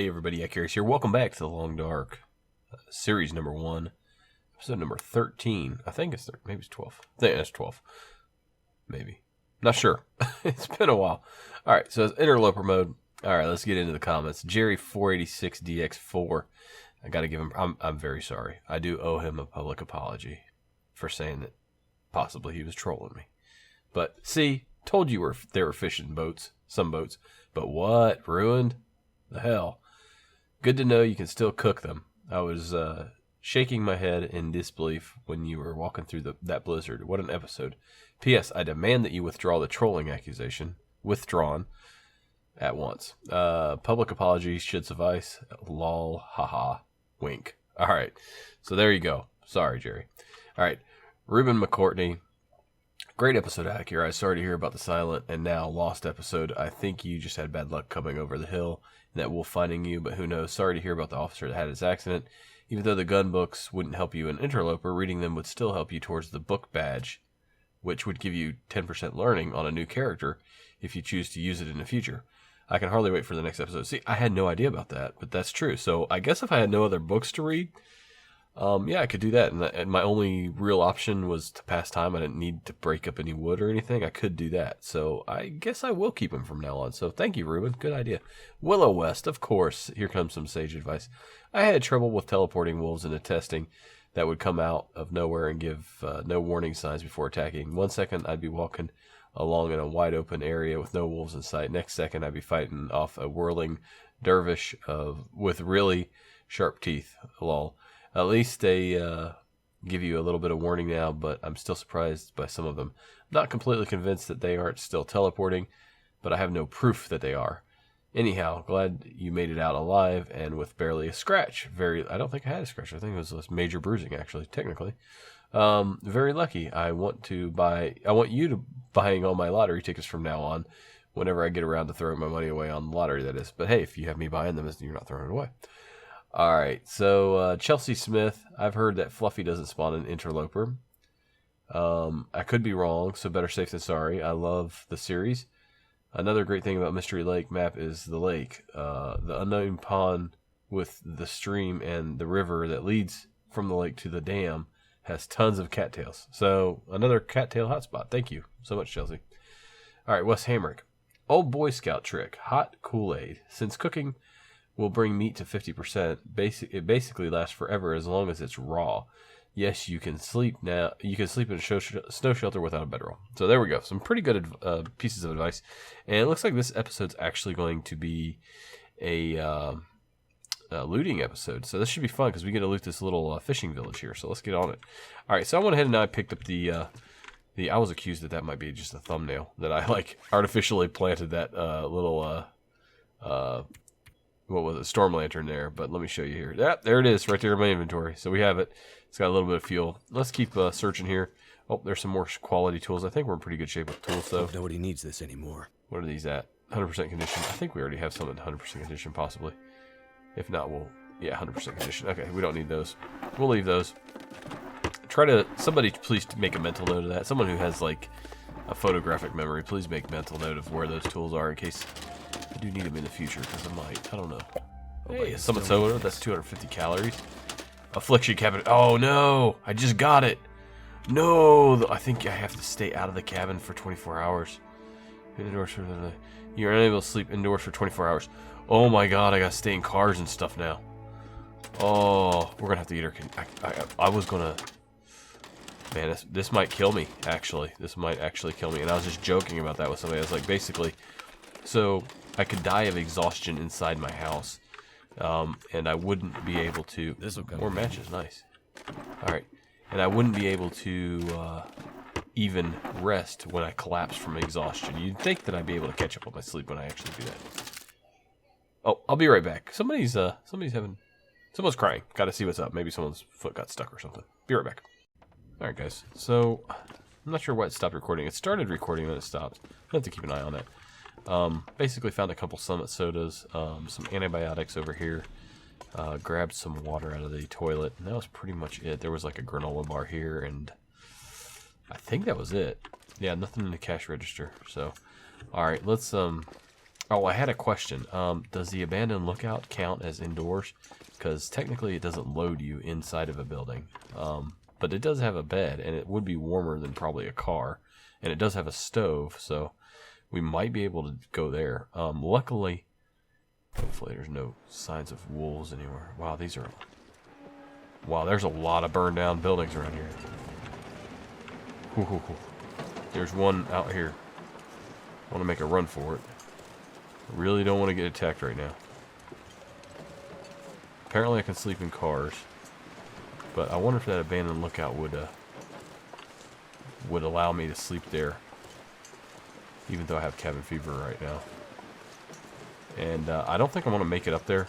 Hey everybody, Curious here. Welcome back to the Long Dark series number 1, episode number 13. I think it's maybe it's 12. I think it's 12. Maybe. Not sure. It's been a while. All right, so it's interloper mode. All right, let's get into the comments. Jerry486DX4. I got to give him. I'm very sorry. I do owe him a public apology for saying that possibly he was trolling me. But see, told you they were fishing boats, some boats. But what ruined? The hell. Good to know you can still cook them. I was shaking my head in disbelief when you were walking through that blizzard. What an episode. P.S. I demand that you withdraw the trolling accusation. Withdrawn at once. Public apologies should suffice. Lol, haha, wink. All right. So there you go. Sorry, Jerry. All right. Ruben McCourtney. Great episode, Acura. I'm sorry to hear about the silent and now lost episode. I think you just had bad luck coming over the hill and that wolf finding you, but who knows. Sorry to hear about the officer that had his accident. Even though the gun books wouldn't help you in Interloper, reading them would still help you towards the book badge, which would give you 10% learning on a new character if you choose to use it in the future. I can hardly wait for the next episode. See, I had no idea about that, but that's true. So I guess if I had no other books to read, yeah, I could do that. And my only real option was to pass time. I didn't need to break up any wood or anything. I could do that. So I guess I will keep him from now on. So thank you, Ruben. Good idea. Willow West, of course. Here comes some sage advice. I had trouble with teleporting wolves into testing that would come out of nowhere and give no warning signs before attacking. 1 second, I'd be walking along in a wide open area with no wolves in sight. Next second, I'd be fighting off a whirling dervish with really sharp teeth. Lol. At least they give you a little bit of warning now, but I'm still surprised by some of them. I'm not completely convinced that they aren't still teleporting, but I have no proof that they are. Anyhow, glad you made it out alive and with barely a scratch. I don't think I had a scratch. I think it was a major bruising, actually, technically. Very lucky. I want you to buying all my lottery tickets from now on, whenever I get around to throwing my money away on the lottery, that is. But hey, if you have me buying them, you're not throwing it away. All right, so Chelsea Smith, I've heard that Fluffy doesn't spawn an interloper. I could be wrong, so better safe than sorry. I love the series. Another great thing about Mystery Lake map is the lake. The unknown pond with the stream and the river that leads from the lake to the dam has tons of cattails. So another cattail hotspot. Thank you so much, Chelsea. All right, Wes Hamrick. Old Boy Scout trick, hot Kool-Aid. Since cooking will bring meat to 50%. It basically lasts forever as long as it's raw. Yes, you can sleep now. You can sleep in a snow shelter without a bedroll. So there we go. Some pretty good pieces of advice. And it looks like this episode's actually going to be a looting episode. So this should be fun because we get to loot this little fishing village here. So let's get on it. All right. So I went ahead and I picked up the. I was accused that might be just a thumbnail that I artificially planted that little. What was it? Storm lantern there, but let me show you here. There it is, right there in my inventory. So we have it. It's got a little bit of fuel. Let's keep searching here. Oh, there's some more quality tools. I think we're in pretty good shape with tools, though. Nobody needs this anymore. What are these at? 100% condition. I think we already have some in 100% condition, possibly. If not, yeah, 100% condition. Okay, we don't need those. We'll leave those. Somebody please make a mental note of that. Someone who has a photographic memory, please make mental note of where those tools are in case I do need them in the future, because I don't know. Hey, Summit Soda, that's 250 calories. Affliction cabinet. Oh, no. I just got it. No. I think I have to stay out of the cabin for 24 hours. You're unable to sleep indoors for 24 hours. Oh, my God. I got to stay in cars and stuff now. Oh, we're going to have to get her. I was going to. Man, this might kill me, actually. This might actually kill me. And I was just joking about that with somebody. I was like, basically, so I could die of exhaustion inside my house, and I wouldn't be able to. More matches, nice. All right, and I wouldn't be able to even rest when I collapse from exhaustion. You'd think that I'd be able to catch up on my sleep when I actually do that. Oh, I'll be right back. Someone's crying. Got to see what's up. Maybe someone's foot got stuck or something. Be right back. All right, guys. So I'm not sure why it stopped recording. It started recording, then it stopped. I have to keep an eye on that. Basically found a couple Summit Sodas, some antibiotics over here, grabbed some water out of the toilet, and that was pretty much it. There was a granola bar here, and I think that was it. Yeah, nothing in the cash register. So, all right, let's Oh, I had a question. Does the abandoned lookout count as indoors? Because technically it doesn't load you inside of a building. But it does have a bed, and it would be warmer than probably a car. And it does have a stove, so we might be able to go there. Luckily, hopefully there's no signs of wolves anywhere. Wow, these are... Wow, there's a lot of burned down buildings around here. There's one out here. I want to make a run for it. I really don't want to get attacked right now. Apparently I can sleep in cars. But I wonder if that abandoned lookout would allow me to sleep there. Even though I have cabin fever right now. And I don't think I want to make it up there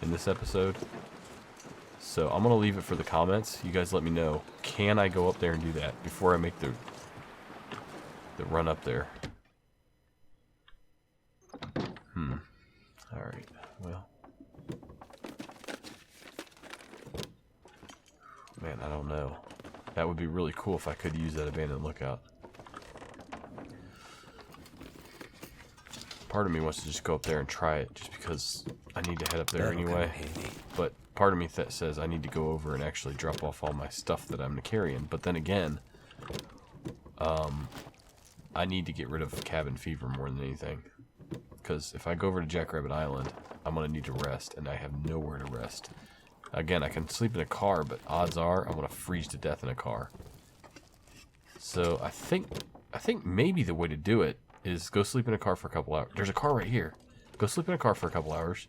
in this episode. So I'm going to leave it for the comments. You guys let me know. Can I go up there and do that before I make the run up there? Alright, well. Man, I don't know. That would be really cool if I could use that abandoned lookout. Part of me wants to just go up there and try it just because I need to head up there anyway. But part of me that says I need to go over and actually drop off all my stuff that I'm carrying. But then again, I need to get rid of cabin fever more than anything. Because if I go over to Jackrabbit Island, I'm going to need to rest, and I have nowhere to rest. Again, I can sleep in a car, but odds are I'm going to freeze to death in a car. So I think maybe the way to do it is go sleep in a car for a couple hours. There's a car right here. Go sleep in a car for a couple hours.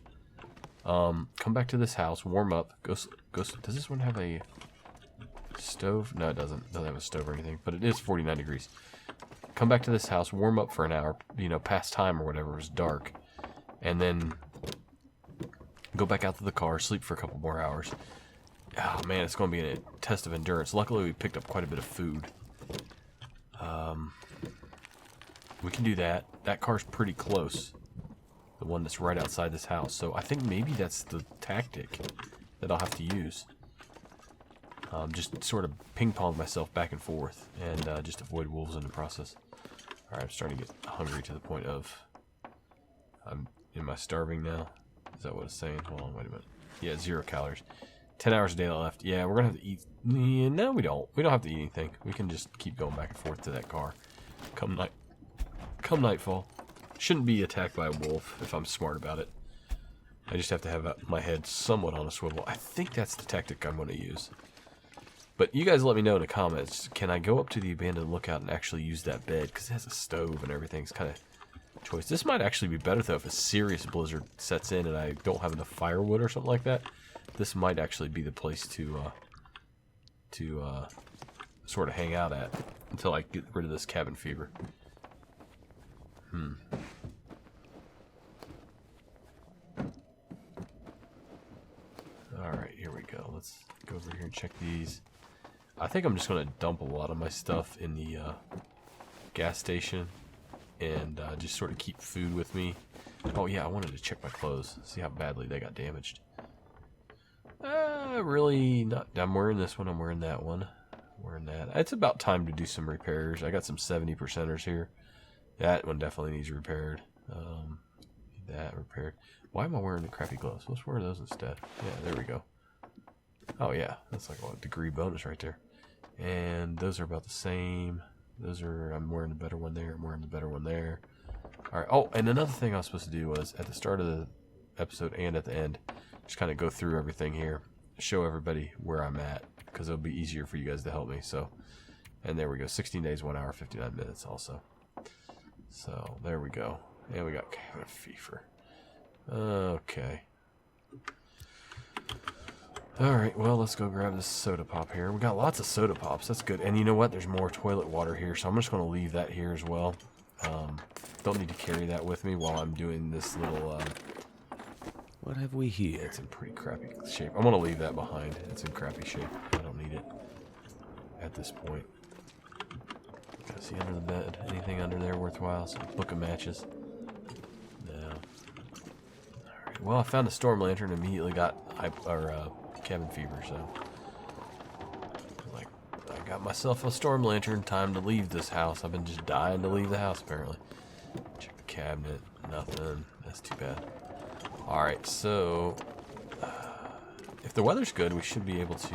Come back to this house, warm up. Go. Does this one have a stove? No, it doesn't. It doesn't have a stove or anything, but it is 49 degrees. Come back to this house, warm up for an hour, you know, past time or whatever, it was dark. And then go back out to the car, sleep for a couple more hours. Oh man, it's going to be a test of endurance. Luckily, we picked up quite a bit of food. We can do that. That car's pretty close. The one that's right outside this house. So I think maybe that's the tactic that I'll have to use. Just sort of ping-pong myself back and forth and just avoid wolves in the process. Alright, I'm starting to get hungry to the point of... Am I starving now? Is that what it's saying? Hold on, wait a minute. Yeah, 0 calories. 10 hours a day left. Yeah, we're going to have to eat... Yeah, no, we don't. We don't have to eat anything. We can just keep going back and forth to that car. Come nightfall. Shouldn't be attacked by a wolf if I'm smart about it. I just have to have my head somewhat on a swivel. I think that's the tactic I'm going to use. But you guys let me know in the comments. Can I go up to the abandoned lookout and actually use that bed? Because it has a stove and everything. It's kind of choice. This might actually be better, though, if a serious blizzard sets in and I don't have enough firewood or something like that. This might actually be the place to sort of hang out at until I get rid of this cabin fever. Alright, here we go. Let's go over here and check these. I think I'm just going to dump a lot of my stuff in the gas station and just sort of keep food with me. Oh yeah, I wanted to check my clothes, see how badly they got damaged. Really not. I'm wearing this one, I'm wearing that one. I'm wearing that. It's about time to do some repairs. I got some 70%ers here. That one definitely needs repaired. That repaired. Why am I wearing the crappy gloves? Let's wear those instead. Yeah, there we go. Oh yeah, that's like a degree bonus right there. And those are about the same. Those are, I'm wearing the better one there, I'm wearing the better one there. Alright, oh, and another thing I was supposed to do was, at the start of the episode and at the end, just kind of go through everything here, show everybody where I'm at, because it'll be easier for you guys to help me, so. And there we go, 16 days, 1 hour, 59 minutes also. So, there we go. And we got cabin fever. Okay. Alright, well, let's go grab this soda pop here. We got lots of soda pops. That's good. And you know what? There's more toilet water here, so I'm just going to leave that here as well. Don't need to carry that with me while I'm doing this little... What have we here? It's in pretty crappy shape. I'm going to leave that behind. It's in crappy shape. I don't need it at this point. Gotta see under the bed. Anything under there worthwhile? Some book of matches. No. Alright, well, I found a storm lantern and immediately got cabin fever, so like, I got myself a storm lantern. Time to leave this house. I've been just dying to leave the house, apparently. Check the cabinet. Nothing. That's too bad. Alright, so if the weather's good, we should be able to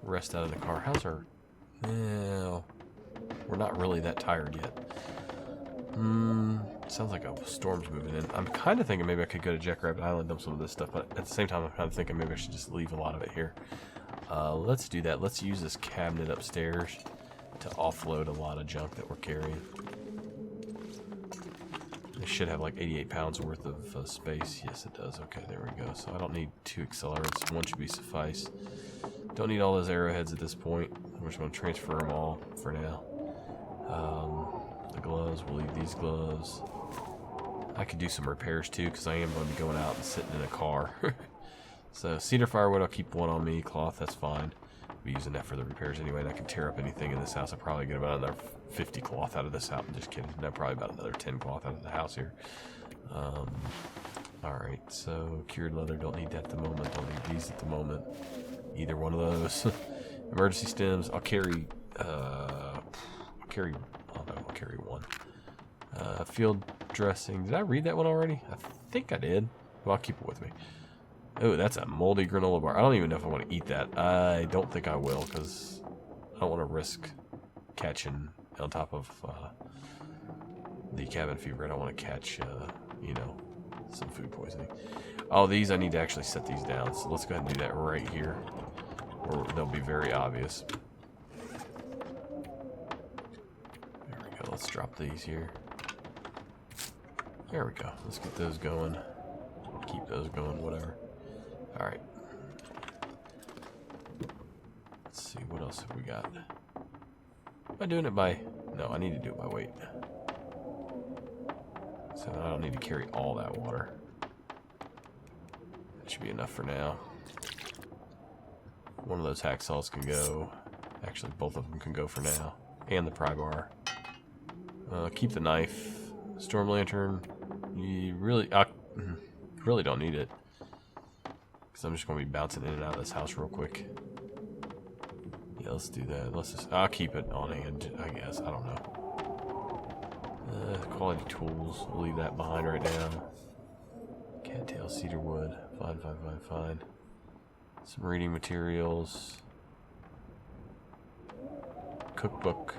rest out in the car. How's our... No, we're not really that tired yet. Sounds like a storm's moving in. I'm kind of thinking maybe I could go to Jackrabbit Island and dump some of this stuff, but at the same time, I'm kind of thinking maybe I should just leave a lot of it here. Let's do that. Let's use this cabinet upstairs to offload a lot of junk that we're carrying. It should have like 88 pounds worth of space. Yes, it does. Okay, there we go. So I don't need 2 accelerants. 1 should be suffice. Don't need all those arrowheads at this point. We're just going to transfer them all for now. The gloves, we'll leave these gloves. I could do some repairs too, because I am going to be going out and sitting in a car. So cedar firewood, I'll keep 1 on me. Cloth, that's fine. I'll be using that for the repairs anyway, and I can tear up anything in this house. I'll probably get about another 50 cloth out of this house. I'm just kidding. No, probably about another 10 cloth out of the house here. Alright, so cured leather, don't need that at the moment. Don't need these at the moment. Either one of those. Emergency stems, I'll carry 1. Field dressing. Did I read that one already? I think I did. Well, I'll keep it with me. Oh, that's a moldy granola bar. I don't even know if I want to eat that. I don't think I will, because I don't want to risk catching on top of the cabin fever. I don't want to catch, you know, some food poisoning. Oh, these, I need to actually set these down. So let's go ahead and do that right here, or they'll be very obvious. There we go. Let's drop these here. There we go. Let's get those going. Keep those going, whatever. Alright. Let's see, what else have we got? Am I doing it by... No, I need to do it by weight. So I don't need to carry all that water. That should be enough for now. One of those hacksaws can go. Actually, both of them can go for now. And the pry bar. Keep the knife. Storm lantern. You really don't need it. Because I'm just going to be bouncing in and out of this house real quick. Yeah, let's do that. Let's just... I'll keep it on hand, I guess. I don't know. Quality tools. We'll leave that behind right now. Cattail, cedar wood. Fine, fine, fine, fine. Some reading materials. Cookbook.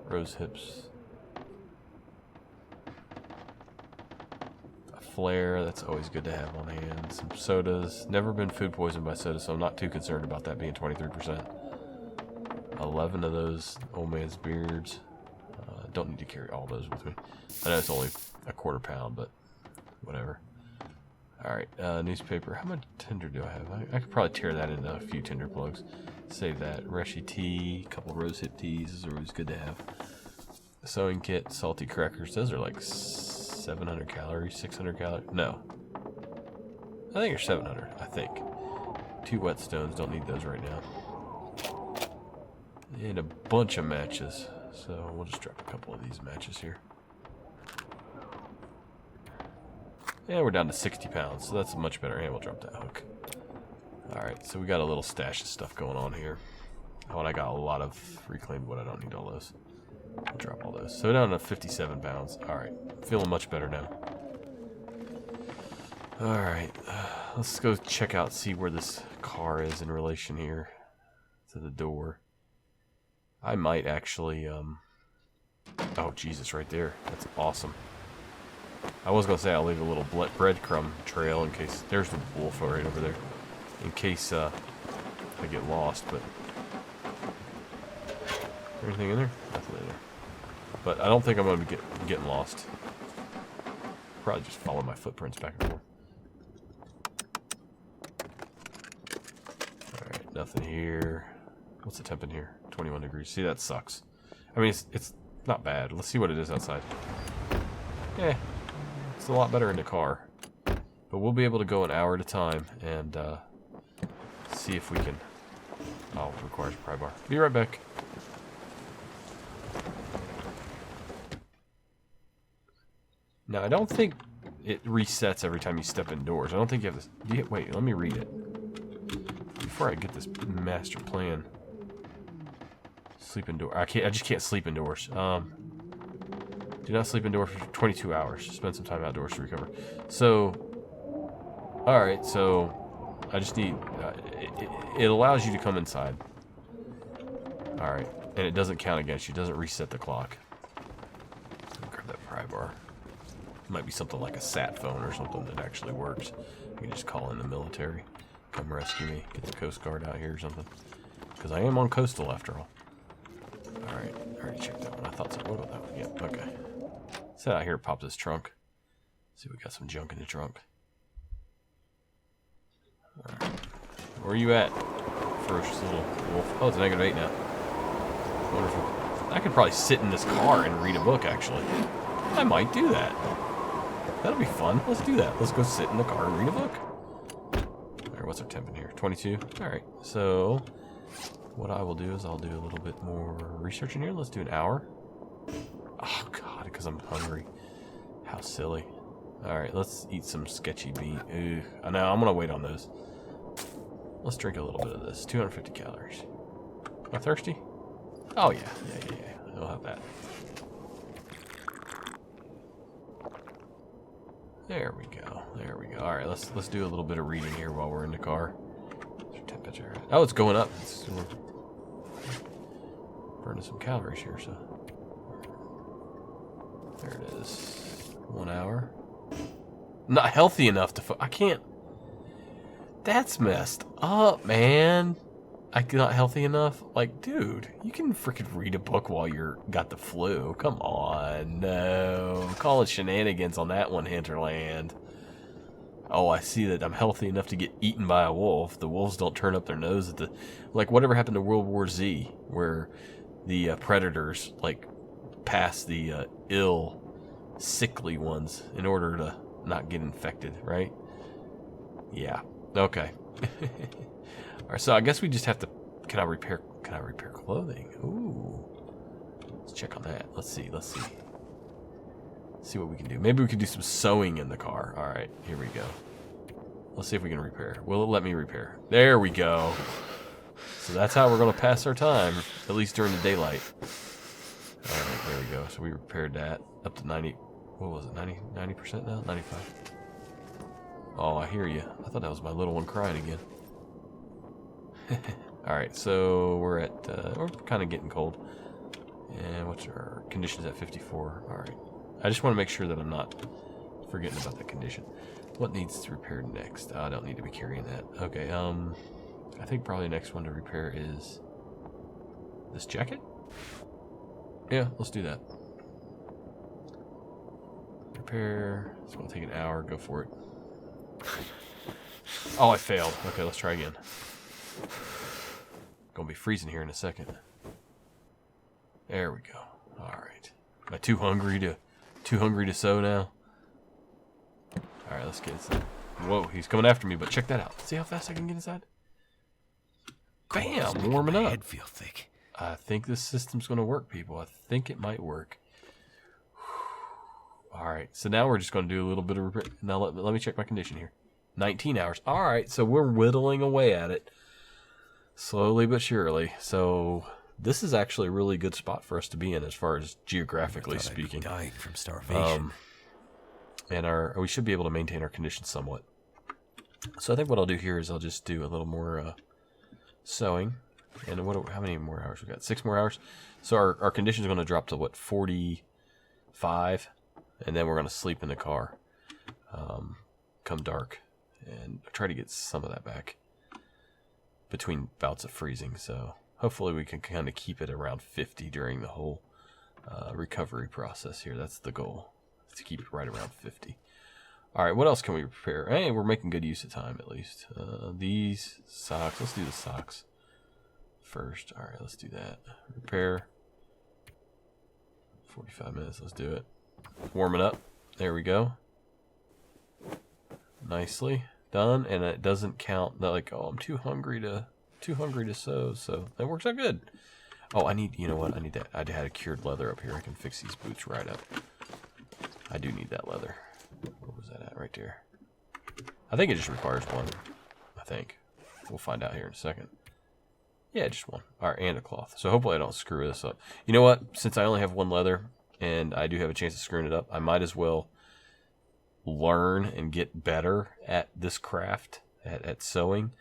Rose hips. A flare. That's always good to have on hand. Some sodas. Never been food poisoned by soda, so I'm not too concerned about that being 23%. 11 of those old man's beards. Don't need to carry all those with me. I know it's only a quarter pound, but whatever. Alright, newspaper. How much tinder do I have? I could probably tear that into a few tinder plugs. Save that. Reshi tea, a couple rose hip teas. Those are always good to have. Sewing kit, salty crackers. Those are like 700 calories, 600 calories. No. I think they're 700, I think. 2 whetstones. Don't need those right now. And a bunch of matches. So we'll just drop a couple of these matches here. And we're down to 60 pounds, so that's much better. And we'll drop that hook. Alright, so we got a little stash of stuff going on here. Oh, and I got a lot of reclaimed wood. I don't need all those. I'll drop all those. So we're down to 57 pounds. Alright, feeling much better now. Alright, let's go check out, see where this car is in relation here to the door. I might actually, oh, Jesus, right there. That's awesome. I was going to say I'll leave a little breadcrumb trail in case... There's the wolf right over there. In case, I get lost, but... Anything in there? Nothing in there. But I don't think I'm going to be getting lost. Probably just follow my footprints back and forth. Alright, nothing here. What's the temp in here? 21 degrees. See, that sucks. I mean, it's not bad. Let's see what it is outside. Yeah, it's a lot better in the car. But we'll be able to go an hour at a time and see if we can... Oh, it requires a pry bar. Be right back. Now, I don't think it resets every time you step indoors. I don't think you have this... Wait, let me read it. Before I get this master plan... Sleep indoors. I just can't sleep indoors. Do not sleep indoors for 22 hours. Spend some time outdoors to recover. So, alright, so I just need... it allows you to come inside. Alright, and it doesn't count against you. It doesn't reset the clock. Grab that pry bar. Might be something like a sat phone or something that actually works. You can just call in the military. Come rescue me. Get the Coast Guard out here or something. Because I am on coastal after all. Alright, I already checked that one. I thought so. What about that one? Yep, okay. Sit out here, pop this trunk. See, we got some junk in the trunk. Alright. Where are you at? Ferocious little wolf. Oh, it's a -8 now. Wonderful. I could probably sit in this car and read a book, actually. I might do that. That'll be fun. Let's do that. Let's go sit in the car and read a book. Alright, what's our temp in here? 22? Alright, so what I will do is I'll do a little bit more research in here. Let's do an hour. Oh, God, because I'm hungry. How silly. Alright, let's eat some sketchy bean. Ugh. I know, I'm going to wait on those. Let's drink a little bit of this. 250 calories. Am I thirsty? Oh, yeah. Yeah. I'll have that. There we go. There we go. All right, let's do a little bit of reading here while we're in the car. What's your temperature? Oh, it's going up. We're burning some calories here, so there it is. 1 hour. Not healthy enough to. I can't. That's messed up, man. I'm not healthy enough. Like, dude, you can freaking read a book while you're got the flu. Come on, no. Call it shenanigans on that one, Hinterland. Oh, I see that I'm healthy enough to get eaten by a wolf. The wolves don't turn up their nose at the... Like, whatever happened to World War Z, where the predators, like, pass the ill, sickly ones in order to not get infected, right? Yeah. Okay. Alright, so I guess we just have to... Can I repair clothing? Ooh. Let's check on that. Let's see. See what we can do. Maybe we can do some sewing in the car. Alright, here we go. Let's see if we can repair. Will it let me repair? There we go. So that's how we're going to pass our time, at least during the daylight. Alright, there we go. So we repaired that up to 90... What was it? 90% now? 95? Oh, I hear you. I thought that was my little one crying again. Alright, so we're at, we're kind of getting cold. And what's our conditions at 54? Alright. I just want to make sure that I'm not forgetting about that condition. What needs to repair next? I don't need to be carrying that. Okay, I think probably the next one to repair is this jacket? Yeah, let's do that. Repair. It's going to take an hour. Go for it. Oh, I failed. Okay, let's try again. Gonna be freezing here in a second. There we go. Alright. Am I too hungry to sew now? Alright, let's get inside. Whoa, he's coming after me, but check that out. See how fast I can get inside? Bam! Warming up. Head feel thick. I think this system's gonna work, people. I think it might work. Alright, so now we're just gonna do a little bit of repair. Now let me check my condition here. 19 hours. Alright, so we're whittling away at it. Slowly but surely. So this is actually a really good spot for us to be in as far as geographically speaking. Dying from starvation. And we should be able to maintain our conditions somewhat. So I think what I'll do here is I'll just do a little more sewing. And how many more hours we got? 6 more hours. So our condition is going to drop to what, 45, and then we're going to sleep in the car come dark. And try to get some of that back between bouts of freezing. So hopefully we can kind of keep it around 50 during the whole recovery process here. That's the goal, to keep it right around 50. All right, what else can we repair? Hey, we're making good use of time at least. These socks. Let's do the socks first. All right, let's do that. Repair. 45 minutes. Let's do it. Warming up. There we go. Nicely done, and it doesn't count that, like, oh, I'm too hungry to sew, so that works out good. Oh, I need, you know what, I need that. I had a cured leather up here. I can fix these boots right up. I do need that leather. Where was that at? Right there. I think it just requires one. I think. We'll find out here in a second. Yeah, just one. All right, and a cloth. So hopefully I don't screw this up. You know what? Since I only have one leather, and I do have a chance of screwing it up, I might as well learn and get better at this craft, at sewing,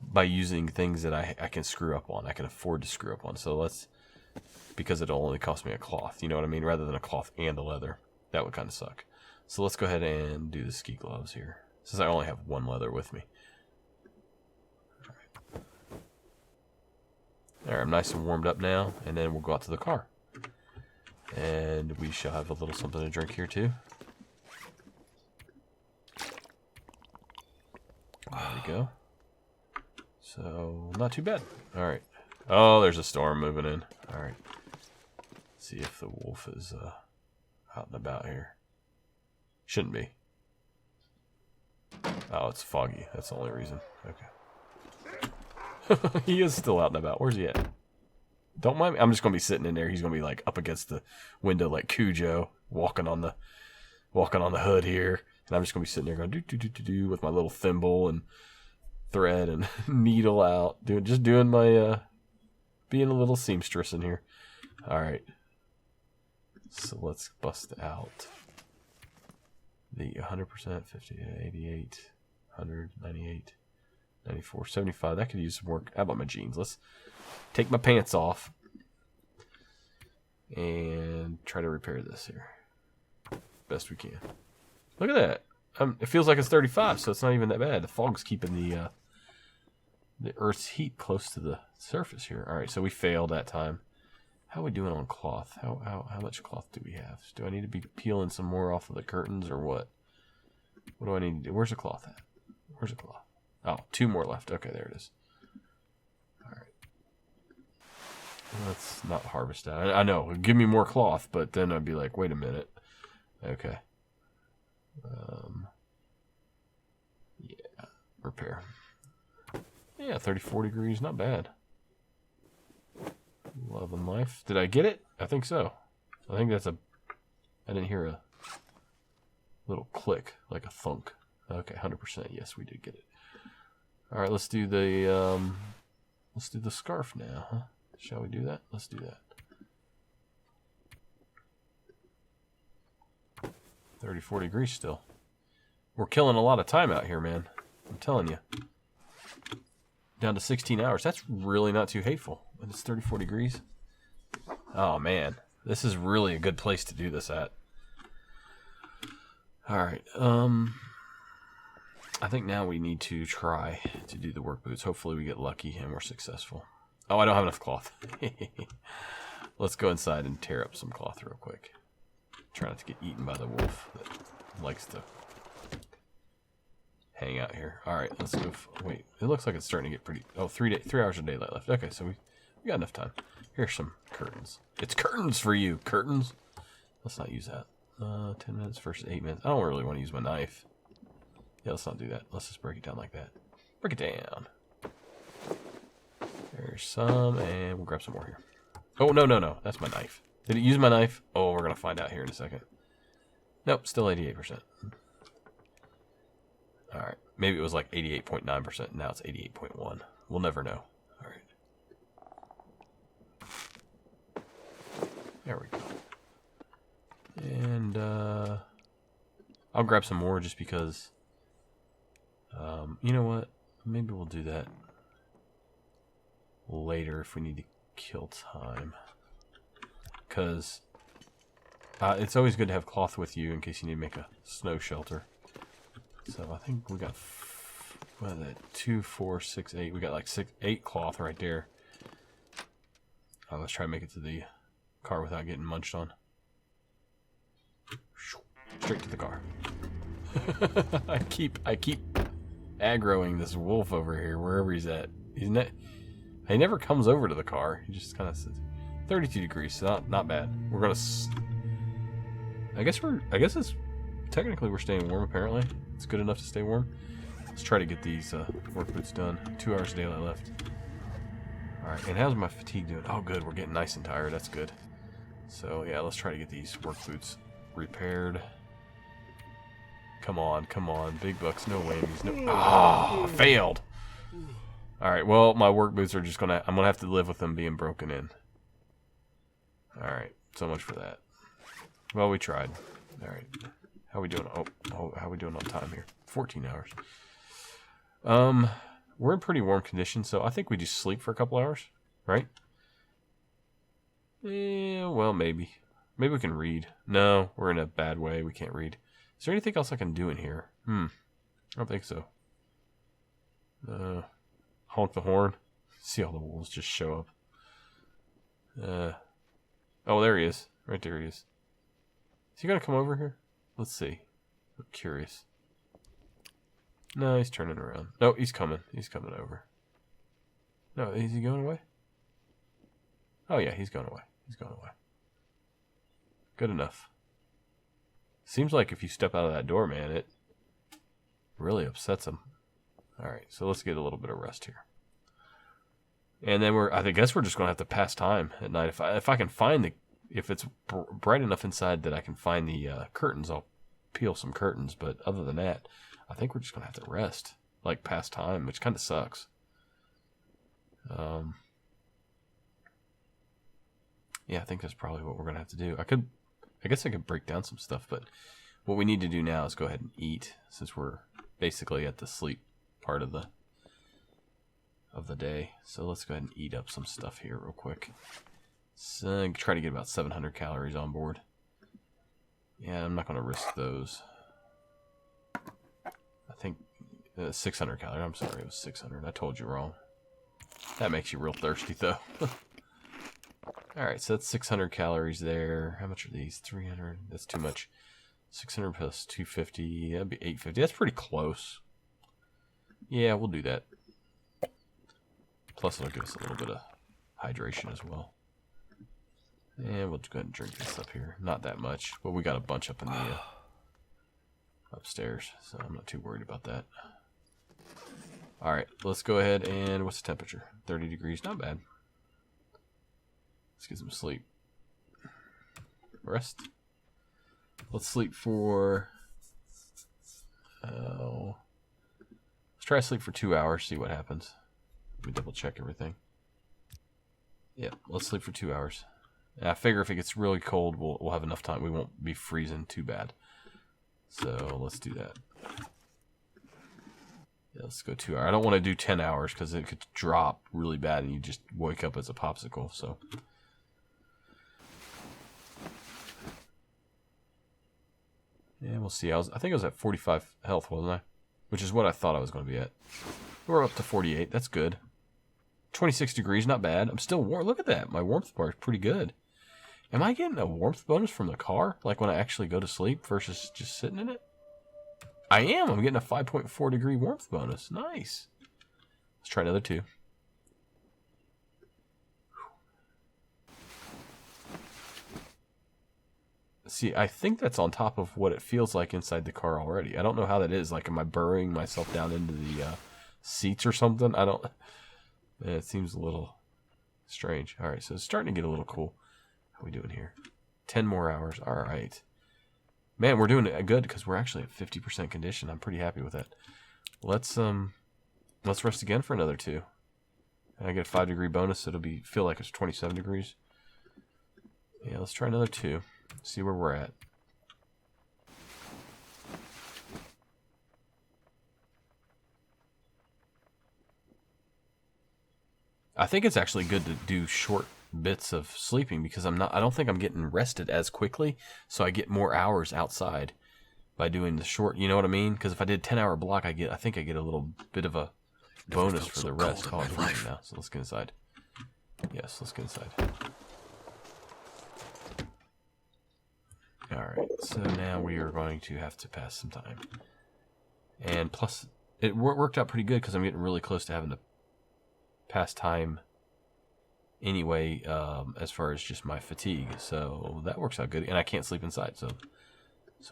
by using things that I can screw up on. I can afford to screw up on. So let's, because it'll only cost me a cloth, you know what I mean? Rather than a cloth and a leather. That would kind of suck. So let's go ahead and do the ski gloves here, since I only have one leather with me. Alright, I'm nice and warmed up now, and then we'll go out to the car. And we shall have a little something to drink here too. There we go. So, not too bad. Alright. Oh, there's a storm moving in. Alright. See if the wolf is out and about here. Shouldn't be. Oh, it's foggy. That's the only reason. Okay. He is still out and about. Where's he at? Don't mind me. I'm just going to be sitting in there. He's going to be like up against the window like Cujo, walking on the hood here. And I'm just going to be sitting there going do with my little thimble and thread and needle out. Just doing my, being a little seamstress in here. Alright. So let's bust out the 100%, 50, 88, 100, 98, 94, 75. That could use some work. How about my jeans? Let's take my pants off and try to repair this here. Best we can. Look at that. It feels like it's 35, so it's not even that bad. The fog's keeping the Earth's heat close to the surface here. All right, so we failed that time. How are we doing on cloth? How much cloth do we have? Do I need to be peeling some more off of the curtains or what? What do I need to do? Where's the cloth at? Where's the cloth? Oh, 2 more left. Okay, there it is. All right. Let's not harvest that. I know. Give me more cloth, but then I'd be like, wait a minute. Okay. Yeah. Repair. Yeah, 34 degrees. Not bad. Love and life. Did I get it? I think so. I think that's I didn't hear a little click, like a thunk. Okay, 100%. Yes, we did get it. All right, let's do the scarf now, huh? Shall we do that? Let's do that. 34 degrees still. We're killing a lot of time out here, man. I'm telling you. Down to 16 hours. That's really not too hateful. When it's 34 degrees. Oh, man. This is really a good place to do this at. Alright. I think now we need to try to do the work boots. Hopefully we get lucky and we're successful. Oh, I don't have enough cloth. Let's go inside and tear up some cloth real quick. Try not to get eaten by the wolf that likes to hang out here. Alright, let's go. Wait, it looks like it's starting to get pretty... Oh, 3 hours of daylight left. Okay, so we got enough time. Here's some curtains. It's curtains for you. Curtains. Let's not use that. 10 minutes versus 8 minutes. I don't really want to use my knife. Yeah, let's not do that. Let's just break it down like that. Break it down. There's some, and we'll grab some more here. Oh, no. That's my knife. Did it use my knife? Oh, we're going to find out here in a second. Nope, still 88%. Alright, maybe it was like 88.9%. Now it's 88.1. We'll never know. Alright. There we go. And, I'll grab some more just because, you know what? Maybe we'll do that later if we need to kill time. Because it's always good to have cloth with you in case you need to make a snow shelter. So I think we got, what is that? 2, 4, 6, 8. We got like 8 cloth right there. Let's try to make it to the car without getting munched on. Straight to the car. I keep aggroing this wolf over here wherever he's at. He never comes over to the car. He just kind of sits. 32 degrees, so not bad. We're gonna. I guess it's technically we're staying warm. Apparently, it's good enough to stay warm. Let's try to get these work boots done. 2 hours of daylight left. All right, and how's my fatigue doing? Oh, good. We're getting nice and tired. That's good. So yeah, let's try to get these work boots repaired. Come on, big bucks, no whammies, no. Ah, failed. All right, well, my work boots are just I'm gonna have to live with them being broken in. All right, So much for that. Well, we tried. All right. How we doing? How we doing on time here? 14 hours. We're in pretty warm conditions, so I think we just sleep for a couple hours, right? Yeah, well, maybe. Maybe we can read. No, we're in a bad way. We can't read. Is there anything else I can do in here? I don't think so. Honk the horn. See all the wolves just show up. Oh, there he is. Right there he is. Is he going to come over here? Let's see. I'm curious. No, he's turning around. No, he's coming. He's coming over. No, is he going away? Oh, yeah, he's going away. He's going away. Good enough. Seems like if you step out of that door, man, it really upsets him. Alright, so let's get a little bit of rest here. And then I guess we're just going to have to pass time at night. If I can find if it's bright enough inside that I can find the curtains, I'll peel some curtains. But other than that, I think we're just going to have to rest, like pass time, which kind of sucks. Yeah, I think that's probably what we're going to have to do. I guess I could break down some stuff, but what we need to do now is go ahead and eat, since we're basically at the sleep part of the day. So let's go ahead and eat up some stuff here real quick. So try to get about 700 calories on board. Yeah, I'm not going to risk those. I think 600 calories. I'm sorry, it was 600. I told you wrong. That makes you real thirsty, though. Alright, so that's 600 calories there. How much are these? 300. That's too much. 600 plus 250. That'd be 850. That's pretty close. Yeah, we'll do that. Plus, it'll give us a little bit of hydration as well. And we'll go ahead and drink this up here. Not that much, but we got a bunch up in the upstairs, so I'm not too worried about that. Alright, let's go ahead and... What's the temperature? 30 degrees. Not bad. Let's get some sleep. Rest. Let's sleep for... let's try to sleep for 2 hours, see what happens. Let me double check everything. Yep, let's sleep for 2 hours. And I figure if it gets really cold, we'll have enough time. We won't be freezing too bad. So let's do that. Yeah, let's go 2 hours. I don't want to do 10 hours because it could drop really bad and you just wake up as a popsicle. So. Yeah, we'll see. I think I was at 45 health, wasn't I? Which is what I thought I was going to be at. We're up to 48. That's good. 26 degrees, not bad. I'm still warm. Look at that. My warmth bar is pretty good. Am I getting a warmth bonus from the car? Like when I actually go to sleep versus just sitting in it? I am. I'm getting a 5.4 degree warmth bonus. Nice. Let's try another 2. See, I think that's on top of what it feels like inside the car already. I don't know how that is. Like, am I burrowing myself down into the seats or something? I don't... Yeah, it seems a little strange. All right, so it's starting to get a little cool. How are we doing here? 10 more hours. All right. Man, we're doing it good because we're actually at 50% condition. I'm pretty happy with that. Let's rest again for another 2. And I get a 5 degree bonus, so it'll feel like it's 27 degrees. Yeah, let's try another 2. See where we're at. I think it's actually good to do short bits of sleeping because I don't think I'm getting rested as quickly, so I get more hours outside by doing the short, you know what I mean? Because if I did 10-hour block, I think I get a little bit of a bonus for the rest. Oh, I'm freezing now, so let's get inside. Yes, let's get inside. Alright, so now we are going to have to pass some time. And plus, it worked out pretty good because I'm getting really close to having to pass time anyway, as far as just my fatigue. So that works out good. And I can't sleep inside, so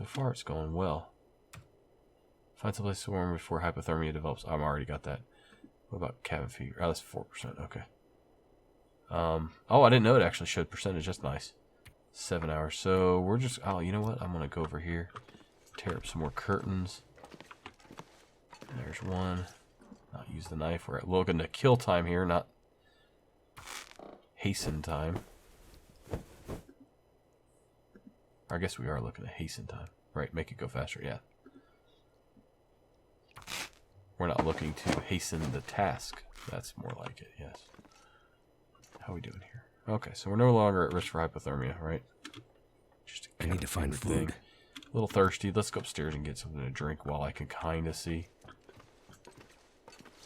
far it's going well. Find someplace warm before hypothermia develops. I've already got that. What about cabin fever? Oh, that's 4%. Okay. Oh, I didn't know it actually showed percentage. That's nice. 7 hours. So we're just... Oh, you know what? I'm going to go over here. Tear up some more curtains. There's one. Not use the knife. We're looking to kill time here, not hasten time. Or I guess we are looking at hasten time. Right, make it go faster, yeah. We're not looking to hasten the task. That's more like it, yes. How are we doing here? Okay, so we're no longer at risk for hypothermia, right? Just I need to find food. A little thirsty. Let's go upstairs and get something to drink while I can kind of see.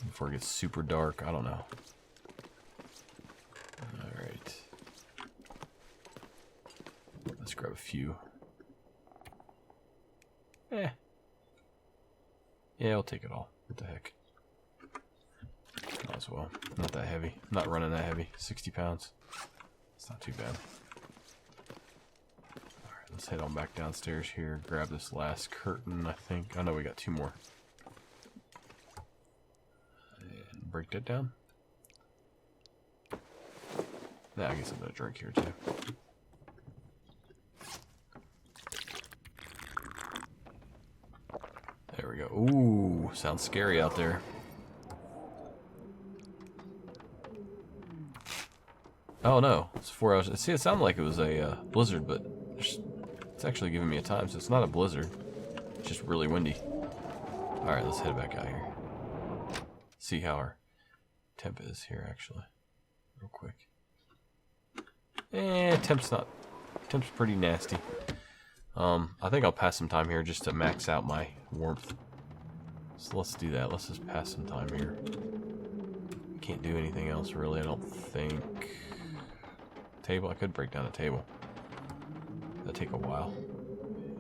Before it gets super dark. I don't know. Alright. Let's grab a few. Yeah, I'll take it all. What the heck? Might as well. Not that heavy. Not running that heavy. 60 pounds. It's not too bad. Alright, let's head on back downstairs here. Grab this last curtain, I think. Oh no, we got 2 more. And break that down. Nah, I guess I'm gonna drink here too. There we go. Ooh, sounds scary out there. Oh no, it's 4 hours. See, it sounded like it was a blizzard, but it's actually giving me a time, so it's not a blizzard. It's just really windy. Alright, let's head back out here. See how our temp is here, actually. Real quick. Temp's pretty nasty. I think I'll pass some time here just to max out my warmth. So let's do that. Let's just pass some time here. Can't do anything else really, I don't think. Table, I could break down a table. That'll take a while.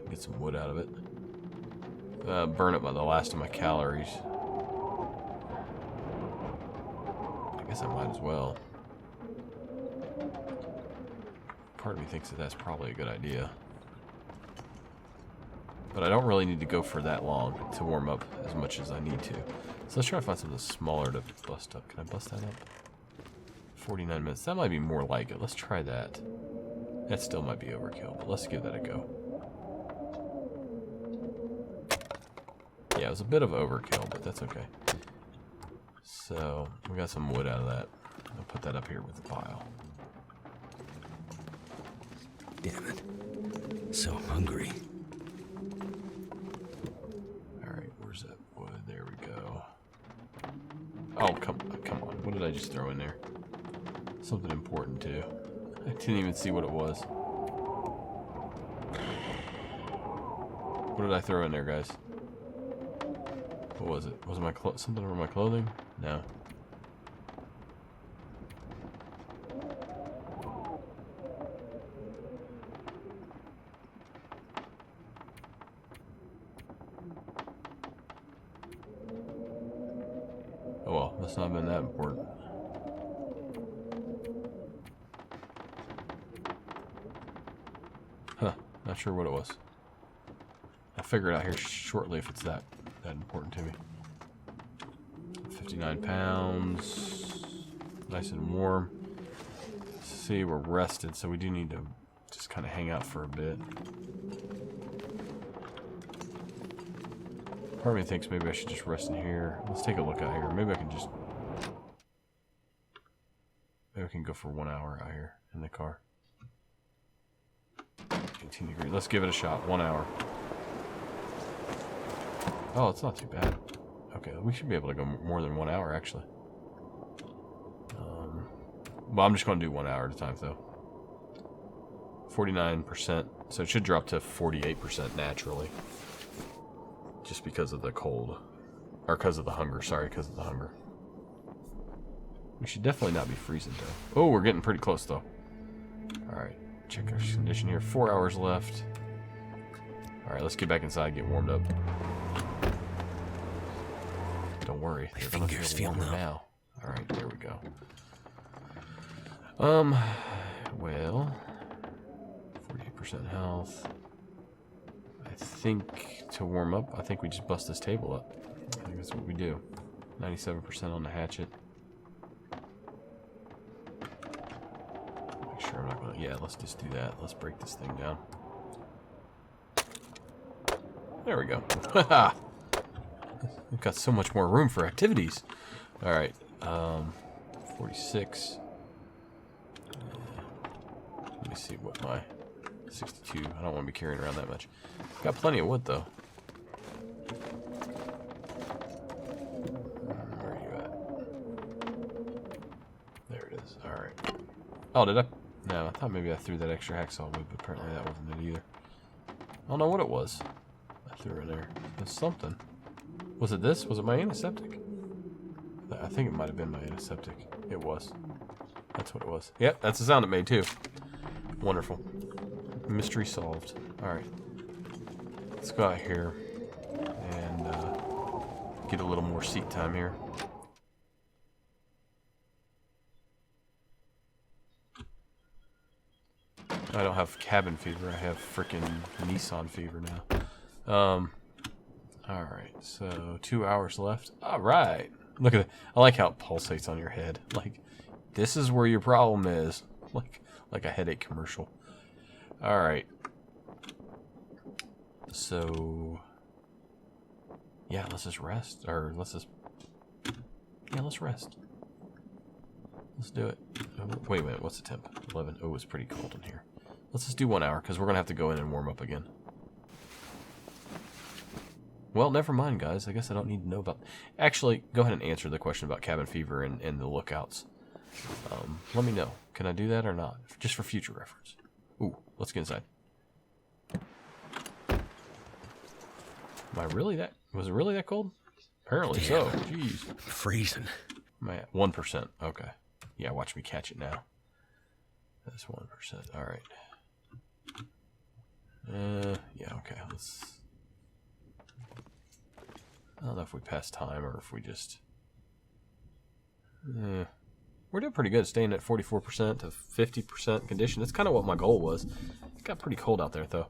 Get some wood out of it. Burn up by the last of my calories. I guess I might as well. Part of me thinks that that's probably a good idea. But I don't really need to go for that long to warm up as much as I need to. So let's try to find something smaller to bust up. Can I bust that up? 49 minutes. That might be more like it. Let's try that. That still might be overkill, but let's give that a go. Yeah, it was a bit of overkill, but that's okay. So, we got some wood out of that. I'll put that up here with the pile. Damn it. So hungry. Alright, where's that wood? There we go. Oh, come on. What did I just throw in there? Something important, too. I didn't even see what it was. What did I throw in there, guys? What was it? Was it something over my clothing? No. Oh well, must not have been that important. Huh, not sure what it was. I'll figure it out here shortly if it's that important to me. 59 pounds. Nice and warm. Let's see, we're rested, so we do need to just kind of hang out for a bit. Part of me thinks maybe I should just rest in here. Let's take a look out here. Maybe I can just... Maybe I can go for 1 hour out here in the car. Continue. Let's give it a shot. 1 hour. Oh, it's not too bad. Okay, we should be able to go more than 1 hour, actually. Well, I'm just going to do 1 hour at a time, though. 49%. So it should drop to 48% naturally. Just because of the cold. Or because of the hunger. Sorry, because of the hunger. We should definitely not be freezing, though. Oh, we're getting pretty close, though. Alright. Check our condition here. 4 hours left. Alright, let's get back inside, get warmed up. Don't worry. My fingers feel numb now. Alright, there we go. Well, 48% health. I think to warm up, I think we just bust this table up. I think that's what we do. 97% on the hatchet. Make sure I'm not gonna... Yeah, let's just do that. Let's break this thing down. There we go. Haha! We've got so much more room for activities. Alright. 46. Let me see what my 62. I don't want to be carrying around that much. Got plenty of wood, though. Where are you at? There it is. Alright. Oh, did I? No, I thought maybe I threw that extra hacksaw wood, but apparently that wasn't it either. I don't know what it was. I threw it in there. It's something. Was it this? Was it my antiseptic? I think it might have been my antiseptic. It was. That's what it was. Yep, that's the sound it made, too. Wonderful. Mystery solved. Alright. Let's go out here and get a little more seat time here. I don't have cabin fever. I have frickin' Nissan fever now. Alright, so 2 hours left. Alright. Look at it. I like how it pulsates on your head. Like, this is where your problem is. Like a headache commercial. Alright. So, yeah, let's just rest. Or let's just... Yeah, let's rest. Let's do it. Wait a minute, what's the temp? 11. Oh, it's pretty cold in here. Let's just do 1 hour, because we're going to have to go in and warm up again. Well, never mind, guys. I guess I don't need to know about... Actually, go ahead and answer the question about cabin fever and the lookouts. Let me know. Can I do that or not? Just for future reference. Ooh, let's get inside. Am I really that... Was it really that cold? Apparently so. Jeez. I'm freezing. Am I at 1%? Okay. Yeah, watch me catch it now. That's 1%. Alright. Yeah, okay. Let's... I don't know if we pass time or if we just... We're doing pretty good, staying at 44% to 50% condition. That's kind of what my goal was. It got pretty cold out there, though.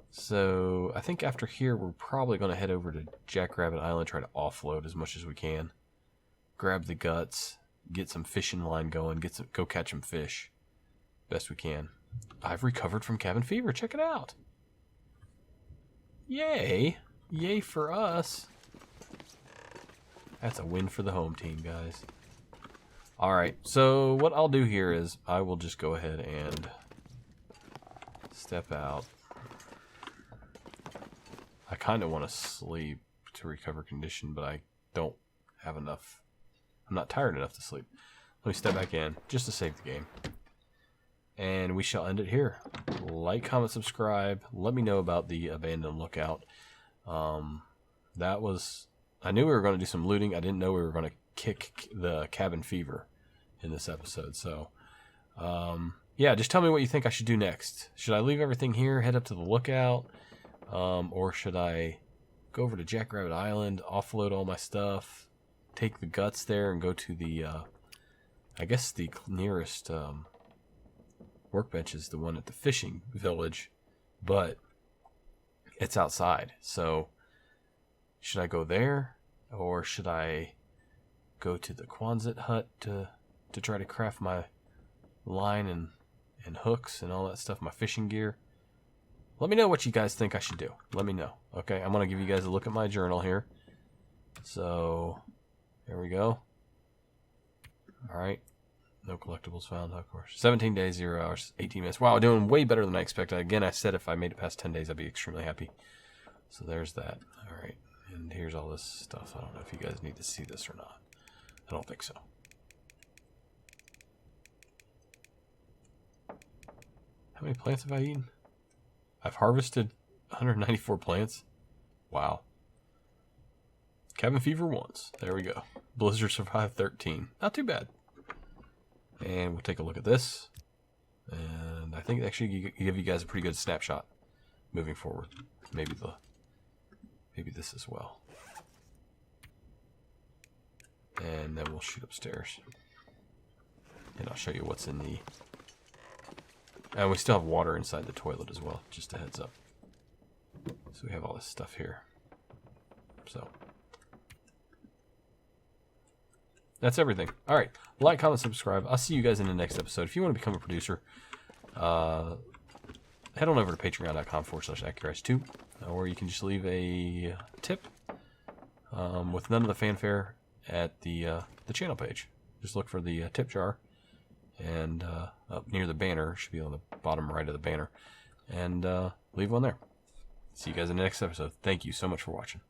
So, I think after here, we're probably going to head over to Jackrabbit Island, try to offload as much as we can. Grab the guts, get some fishing line going, go catch some fish. Best we can. I've recovered from cabin fever. Check it out. Yay. Yay for us. That's a win for the home team, guys. Alright, so what I'll do here is I will just go ahead and step out. I kind of want to sleep to recover condition, but I don't have enough. I'm not tired enough to sleep. Let me step back in just to save the game. And we shall end it here. Like, comment, subscribe. Let me know about the abandoned lookout. That was... I knew we were going to do some looting. I didn't know we were going to kick the cabin fever in this episode. So, yeah, just tell me what you think I should do next. Should I leave everything here, head up to the lookout? Or should I go over to Jackrabbit Island, offload all my stuff, take the guts there, and go to the, I guess the nearest workbench is the one at the fishing village, but it's outside. So, should I go there, or should I go to the Quonset hut to try to craft my line and hooks and all that stuff, my fishing gear? Let me know what you guys think I should do. Let me know. Okay, I'm going to give you guys a look at my journal here. So, there we go. Alright. No collectibles found, of course. 17 days, 0 hours, 18 minutes. Wow, doing way better than I expected. Again, I said if I made it past 10 days, I'd be extremely happy. So there's that. Alright. And here's all this stuff. I don't know if you guys need to see this or not. I don't think so. How many plants have I eaten? I've harvested 194 plants. Wow. Cabin fever once. There we go. Blizzard survived 13. Not too bad. And we'll take a look at this. And I think it actually give you guys a pretty good snapshot moving forward. Maybe this as well. And then we'll shoot upstairs. And I'll show you what's in the... And we still have water inside the toilet as well, just a heads up. So we have all this stuff here. So. That's everything. Alright, like, comment, subscribe. I'll see you guys in the next episode. If you want to become a producer, head on over to patreon.com/accurize2, or you can just leave a tip with none of the fanfare at the channel page. Just look for the tip jar, and up near the banner, should be on the bottom right of the banner. and leave one there. See you guys in the next episode. Thank you so much for watching.